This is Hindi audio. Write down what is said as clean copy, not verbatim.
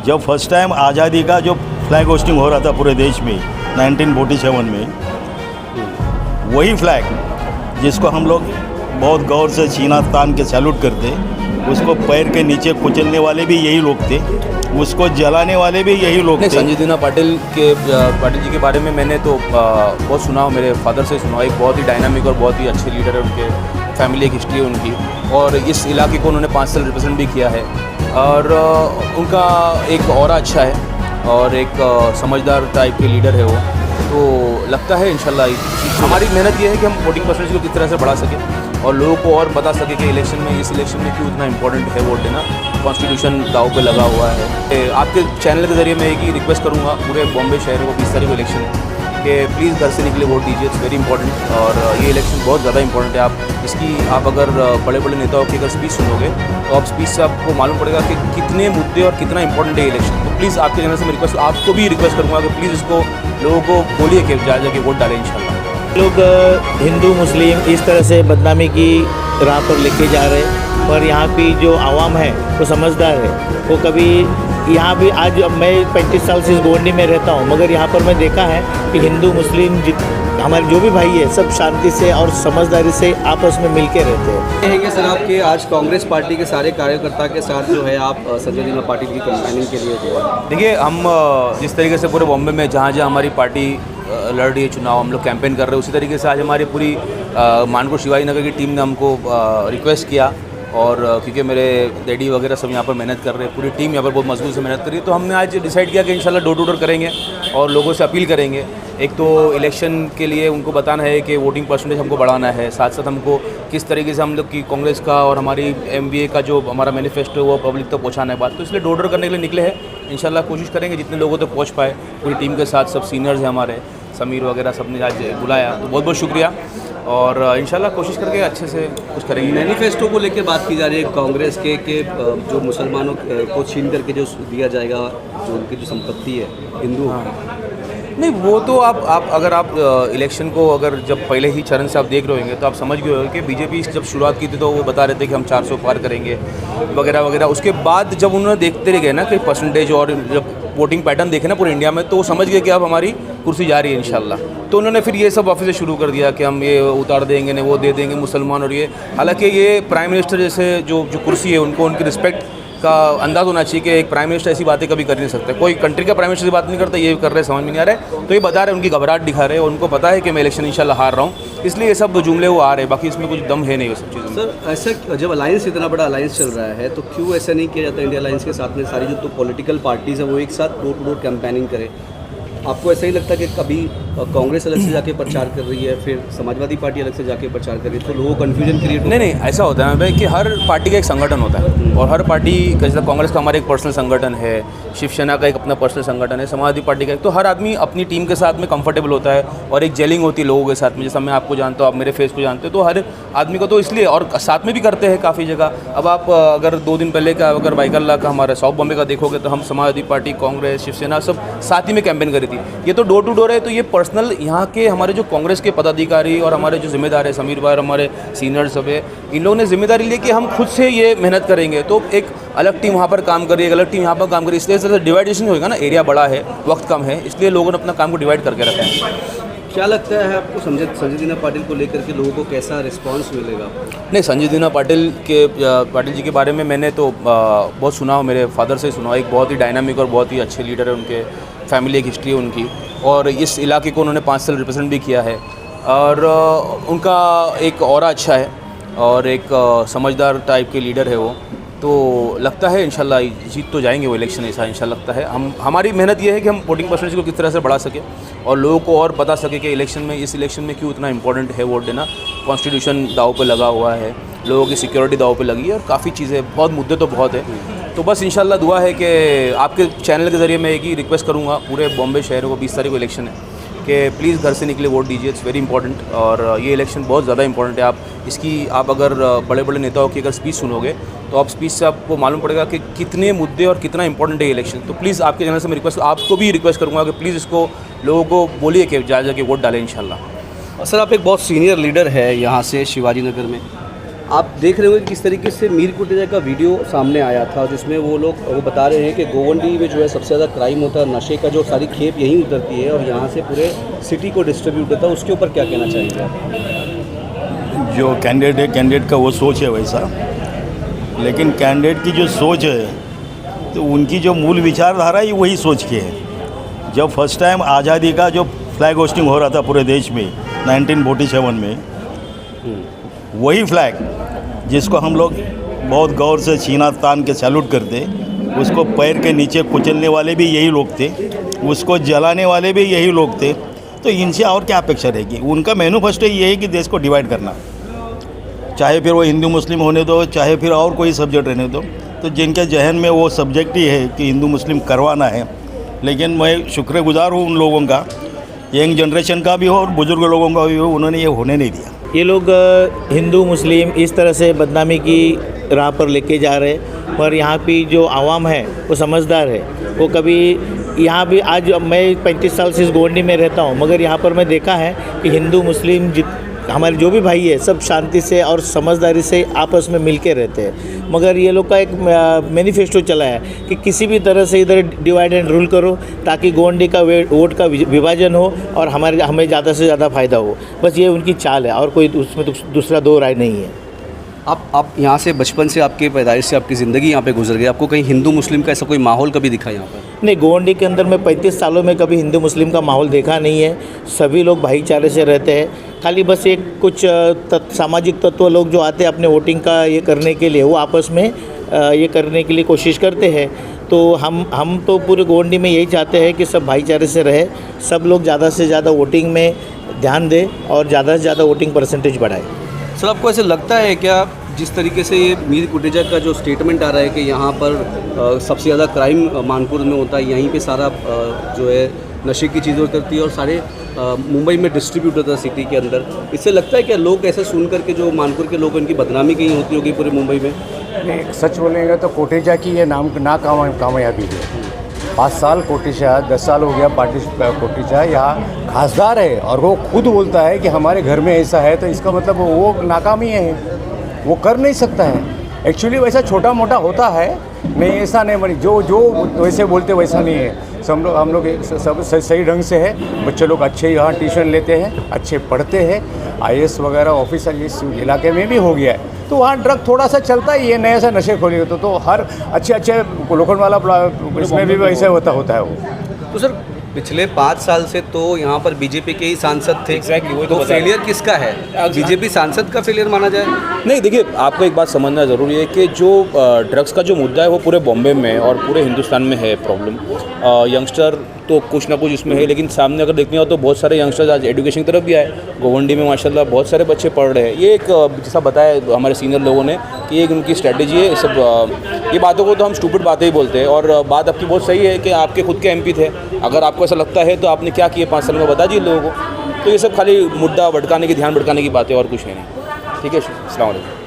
जब फर्स्ट टाइम आज़ादी का जो फ्लैग होस्टिंग हो रहा था पूरे देश में 1947 में, वही फ्लैग जिसको हम लोग बहुत गौर से सीना तान के सैल्यूट करते, उसको पैर के नीचे कुचलने वाले भी यही लोग थे, उसको जलाने वाले भी यही लोग थे। संजय दीना पाटिल जी के बारे में मैंने तो बहुत सुना, मेरे फादर से सुना। एक बहुत ही डायनामिक और बहुत ही अच्छे लीडर है, उनके फैमिली एक हिस्ट्री है उनकी, और इस इलाके को उन्होंने 5 साल रिप्रेजेंट भी किया है, और उनका एक ऑरा अच्छा है और एक समझदार टाइप के लीडर है वो। तो लगता है इंशाल्लाह हमारी मेहनत ये है कि हम वोटिंग परसेंटेज को किस तरह से बढ़ा सकें और लोगों को और बता सकें कि इलेक्शन में, इस इलेक्शन में क्यों इतना इंपॉर्टेंट है वोट देना। कॉन्स्टिट्यूशन दाव पे लगा हुआ है। आपके चैनल के ज़रिए मैं एक ही रिक्वेस्ट करूँगा पूरे बॉम्बे शहर को 20 तारीख को इलेक्शन है कि प्लीज़ घर से निकले वोट दीजिए। इट्स वेरी इंपॉर्टेंट, और ये इलेक्शन बहुत ज़्यादा इंपॉर्टेंट है। आप अगर बड़े बड़े नेताओं की अगर स्पीच सुनोगे तो आप स्पीच से आपको मालूम पड़ेगा कि कितने मुद्दे और कितना इंपॉर्टेंट है इलेक्शन। तो प्लीज़ आपके चैनल से मैं रिक्वेस्ट, आपको भी रिक्वेस्ट करूँगा कि प्लीज़ इसको लोगों को बोलिए कि जाके वोट डालें इंशाल्लाह। लोग हिंदू मुस्लिम इस तरह से बदनामी की राह पर लेके जा रहे हैं, पर यहाँ की जो आवाम है वो समझदार है। वो कभी यहाँ भी, आज मैं 35 साल से इस गोंडी में रहता हूँ, मगर यहाँ पर मैं देखा है कि हिंदू मुस्लिम हमारे जो भी भाई है सब शांति से और समझदारी से आपस में मिल के रहते हैं। कहेंगे सर आपके आज कांग्रेस पार्टी के सारे कार्यकर्ता के साथ जो है आप संजय दीना पाटिल की कैंपेनिंग के लिए जो है, देखिए हम जिस तरीके से पूरे बॉम्बे में जहाँ जहाँ हमारी पार्टी लड़ रही है चुनाव, हम लोग कैंपेन कर रहे हैं, उसी तरीके से आज हमारी पूरी मानपुर शिवाजी नगर की टीम ने हमको रिक्वेस्ट किया, और क्योंकि मेरे डैडी वगैरह सब यहाँ पर मेहनत कर रहे हैं, पूरी टीम यहाँ पर बहुत मजबूत से मेहनत कर रही है, तो हमने आज डिसाइड किया कि इंशाल्लाह डोर टू डोर करेंगे और लोगों से अपील करेंगे। एक तो इलेक्शन के लिए उनको बताना है कि वोटिंग परसेंटेज हमको बढ़ाना है, साथ साथ हमको किस तरीके से हम लोग की कांग्रेस का और हमारी MBA का जो हमारा मैनिफेस्टो है वो पब्लिक तक पहुँचाना है बात। तो इसलिए डोर टू डोर करने के लिए निकले हैं। इंशाल्लाह कोशिश करेंगे जितने लोगों तक पहुँच पाए। पूरी टीम के साथ सब सीनियर्स हैं हमारे, समीर वगैरह सब ने आज बुलाया, तो बहुत बहुत शुक्रिया, और इंशाल्लाह कोशिश करके अच्छे से कुछ करेंगे। मैनिफेस्टो को लेकर बात की जा रही है कांग्रेस के जो मुसलमानों को छीन करके जो दिया जाएगा, जो उनकी जो संपत्ति है हिंदू, नहीं वो तो आप अगर आप इलेक्शन को अगर जब पहले ही चरण से आप देख रहे होंगे तो आप समझ गए होंगे कि बीजेपी जब शुरुआत की थी तो वो बता रहे थे कि हम 400 पार करेंगे वगैरह वगैरह। उसके बाद जब उन्होंने देखते रह गए ना कि परसेंटेज और जब वोटिंग पैटर्न देखे ना पूरे इंडिया में, तो वो समझ गए कि अब हमारी कुर्सी जा रही है इंशाल्लाह। तो उन्होंने फिर ये सब ऑफिस शुरू कर दिया कि हम ये उतार देंगे, वो दे देंगे मुसलमान, और ये हालांकि ये प्राइम मिनिस्टर जैसे जो कुर्सी है उनको उनकी रिस्पेक्ट का अंदाज़ होना चाहिए कि एक प्राइम मिनिस्टर ऐसी बातें कभी कर नहीं सकते। कोई कंट्री का प्राइम मिनिस्टर से बात नहीं करता, ये कर रहे समझ में नहीं आ रहा है, तो ये बता रहे, उनकी घबराहट दिखा रहे हैं, उनको पता है कि मैं इलेक्शन इंशाल्लाह हार रहा हूँ, इसलिए ये सब जुमले वो आ रहे हैं, बाकी इसमें कुछ दम है नहीं वो सब चीज़ें। सर ऐसा जब अलायंस इतना बड़ा अलायंस चल रहा है तो क्यों ऐसा नहीं किया जाता इंडिया अलायंस के साथ में सारी जो तो पॉलिटिकल पार्टीज़ है वो एक साथ डोर टू डोर कैंपेनिंग करें? आपको ऐसा ही लगता है कि कभी कांग्रेस अलग से जाके प्रचार कर रही है, फिर समाजवादी पार्टी अलग से जाके प्रचार कर रही है, तो लोगों को कन्फ्यूजन क्रिएट? नहीं, ऐसा होता है भाई कि हर पार्टी का एक संगठन होता है, और हर पार्टी का, जैसे कांग्रेस का हमारा एक पर्सनल संगठन है, शिवसेना का एक अपना पर्सनल संगठन है, समाजवादी पार्टी का एक, तो हर आदमी अपनी टीम के साथ में कंफर्टेबल होता है, और एक जेलिंग होती है लोगों के साथ में। जैसा मैं आपको जानता हूँ, आप मेरे फेस को जानते हो, तो हर आदमी को तो इसलिए, और साथ में भी करते हैं काफ़ी जगह। अब आप अगर 2 दिन पहले का अगर बाइकल्ला का हमारा साउथ बॉम्बे का देखोगे तो हम समाजवादी पार्टी, कांग्रेस, शिवसेना सब साथ ही में कैंपेन करी थी। ये तो डोर टू डोर है, तो ये पर्सनल यहाँ के हमारे जो कांग्रेस के पदाधिकारी और हमारे जो जिम्मेदार है, समीर भाई और हमारे सीनियर सब है, इन लोगों ने जिम्मेदारी ली कि हम खुद से ये मेहनत करेंगे। तो एक अलग टीम वहाँ पर काम कर रही है, अलग टीम यहाँ पर काम कर रही है, इसलिए से डिवाइडेशन होगा ना, एरिया बड़ा है, वक्त कम है, इसलिए लोगों ने अपना काम को डिवाइड करके रखा है। क्या लगता है आपको संजय दीना पाटिल को लेकर के लोगों को कैसा रिस्पांस मिलेगा? नहीं, संजय दीना पाटिल जी के बारे में मैंने तो बहुत सुना, मेरे फादर से सुना। एक बहुत ही डायनामिक और बहुत ही अच्छे लीडर है, उनके फैमिली एक हिस्ट्री है उनकी, और इस इलाके को उन्होंने 5 साल रिप्रेजेंट भी किया है, और उनका एक ऑरा अच्छा है और एक समझदार टाइप के लीडर है वो। तो लगता है इंशाल्लाह जीत तो जाएंगे वो इलेक्शन, ऐसा इंशाल्लाह लगता है। हमारी मेहनत ये है कि हम वोटिंग परसेंटेज को किस तरह से बढ़ा सकें और लोगों को और बता सकें कि इलेक्शन में, इस इलेक्शन में क्यों इतना इंपॉर्टेंट है वोट देना। कॉन्स्टिट्यूशन दाव पे लगा हुआ है, लोगोों की सिक्योरिटी दाव पे लगी है, और काफ़ी चीज़ें, बहुत मुद्दे तो बहुत है। तो बस इंशाल्लाह दुआ है कि आपके चैनल के ज़रिए मैं एक ही रिक्वेस्ट करूँगा पूरे बॉम्बे शहर को 20 तारीख को इलेक्शन है कि प्लीज़ घर से निकले वोट दीजिए। इट्स वेरी इंपॉर्टेंट, और ये इलेक्शन बहुत ज़्यादा इंपॉर्टेंट है। आप अगर बड़े बड़े नेताओं की अगर स्पीच सुनोगे तो आप स्पीच से आपको मालूम पड़ेगा कि कितने मुद्दे और कितना इंपॉर्टेंट है ये इलेक्शन। तो प्लीज़ आपके चैनल से मैं रिक्वेस्ट, आपको भी रिक्वेस्ट करूँगा कि प्लीज़ इसको लोगों को बोलिए कि जाके वोट डालें इंशाल्लाह। सर आप एक बहुत सीनियर लीडर है यहाँ से शिवाजी नगर में, आप देख रहे होंगे किस तरीके से मीर कुटेजा का वीडियो सामने आया था जिसमें वो बता रहे हैं कि गोवंडी में जो है सबसे ज़्यादा क्राइम होता है, नशे का जो सारी खेप यहीं उतरती है और यहाँ से पूरे सिटी को डिस्ट्रीब्यूट होता है। उसके ऊपर क्या कहना चाहेंगे आप? जो कैंडिडेट है, कैंडिडेट का वो सोच है वैसा, लेकिन कैंडिडेट की जो सोच है तो उनकी जो मूल विचारधारा ही वही सोच की है। जब फर्स्ट टाइम आज़ादी का जो फ्लैग होस्टिंग हो रहा था पूरे देश में 1947 में, वही फ्लैग जिसको हम लोग बहुत गौर से छीना तान के सैल्यूट करते, उसको पैर के नीचे कुचलने वाले भी यही लोग थे, उसको जलाने वाले भी यही लोग थे। तो इनसे और क्या अपेक्षा रहेगी? उनका मैनिफेस्टो ये है कि देश को डिवाइड करना, चाहे फिर वो हिंदू मुस्लिम होने दो, चाहे फिर और कोई सब्जेक्ट रहने दो। तो जिनके जहन में वो सब्जेक्ट ही है कि हिंदू मुस्लिम करवाना है। लेकिन मैं शुक्रगुजार हूँ उन लोगों का, यंग जनरेशन का भी हो और बुज़ुर्ग लोगों का भी हो, उन्होंने ये होने नहीं दिया। ये लोग हिंदू मुस्लिम इस तरह से बदनामी की राह पर लेके जा रहे हैं, पर यहाँ की जो आवाम है वो समझदार है। वो कभी यहाँ भी, आज मैं 35 साल से इस गोवंडी में रहता हूँ, मगर यहाँ पर मैं देखा है कि हिंदू मुस्लिम हमारे जो भी भाई है सब शांति से और समझदारी से आपस में मिल के रहते हैं। मगर ये लोग का एक मैनिफेस्टो चला है कि किसी भी तरह से इधर डिवाइड एंड रूल करो ताकि गोवंडी का वोट का विभाजन हो और हमें ज़्यादा से ज़्यादा फ़ायदा हो। बस ये उनकी चाल है और कोई उसमें दूसरा दो राय नहीं है। आप यहाँ से बचपन से, आपके पैदाइश से आपकी ज़िंदगी यहाँ पे गुजर गई, आपको कहीं हिंदू मुस्लिम का ऐसा कोई माहौल कभी दिखा यहाँ पर? नहीं, गोवंडी के अंदर मैं 35 सालों में कभी हिंदू मुस्लिम का माहौल देखा नहीं है। सभी लोग भाईचारे से रहते हैं। खाली बस एक कुछ सामाजिक तत्व लोग जो आते हैं अपने वोटिंग का ये करने के लिए, वो आपस में ये करने के लिए कोशिश करते हैं। तो हम तो पूरे गोवंडी में यही चाहते हैं कि सब भाईचारे से रहे, सब लोग ज़्यादा से ज़्यादा वोटिंग में ध्यान दें और ज़्यादा से ज़्यादा वोटिंग परसेंटेज बढ़ाएं। सर, आपको ऐसे लगता है क्या जिस तरीके से ये मीर कुटेजा का जो स्टेटमेंट आ रहा है कि यहाँ पर सबसे ज़्यादा क्राइम मानपुर में होता है, यहीं पे सारा जो है नशे की चीज़ें उतरती है और सारे मुंबई में डिस्ट्रीब्यूट होता है सिटी के अंदर, इससे लगता है क्या लोग ऐसे सुन करके जो मानपुर के लोग उनकी बदनामी कहीं होती होगी पूरे मुंबई में? नहीं, सच बोलेंगे तो कोटेचा की ये नाम ना कामयाबी है। 5 साल कोटेचा, 10 साल हो गया कोटेचा यहाँ खासदार है और वो खुद बोलता है कि हमारे घर में ऐसा है, तो इसका मतलब वो नाकामी है, वो कर नहीं सकता है। एक्चुअली वैसा छोटा मोटा होता है, नहीं ऐसा नहीं, बड़ी जो वैसे बोलते वैसा नहीं है। हम लोग सब सही ढंग से है। बच्चे लोग अच्छे यहाँ ट्यूशन लेते हैं, अच्छे पढ़ते हैं, IAS वगैरह ऑफिसर इस इलाके में भी हो गया है। तो वहाँ ड्रग थोड़ा सा चलता ही है, नया सा नशे खोलेंगे तो हर अच्छे लोखंडवाला इसमें भी वैसे होता है वो। तो सर, पिछले 5 साल से तो यहाँ पर बीजेपी के ही सांसद थे। Exactly, वही तो फेलियर किसका है? बीजेपी सांसद का फेलियर माना जाए? नहीं, देखिए, आपको एक बात समझना ज़रूरी है कि जो ड्रग्स का जो मुद्दा है वो पूरे बॉम्बे में और पूरे हिंदुस्तान में है प्रॉब्लम। यंगस्टर तो कुछ ना कुछ इसमें है, लेकिन सामने अगर देखने हो तो बहुत सारे यंगस्टर्स आज एजुकेशन की तरफ भी आए। गोवंडी में माशाल्लाह बहुत सारे बच्चे पढ़ रहे हैं। ये एक जैसा बताया हमारे सीनियर लोगों ने कि एक उनकी स्ट्रेटजी है। सब ये बातों को तो हम स्टूपिड बातें ही बोलते हैं, और बात आपकी बहुत सही है कि आपके खुद के MP थे। अगर आपको ऐसा लगता है तो आपने क्या किए 5 साल में, बता दीजिए लोगों को। तो ये सब खाली मुद्दा भटकाने की, ध्यान भटकाने की बातें और कुछ है नहीं। ठीक है, अस्सलाम वालेकुम।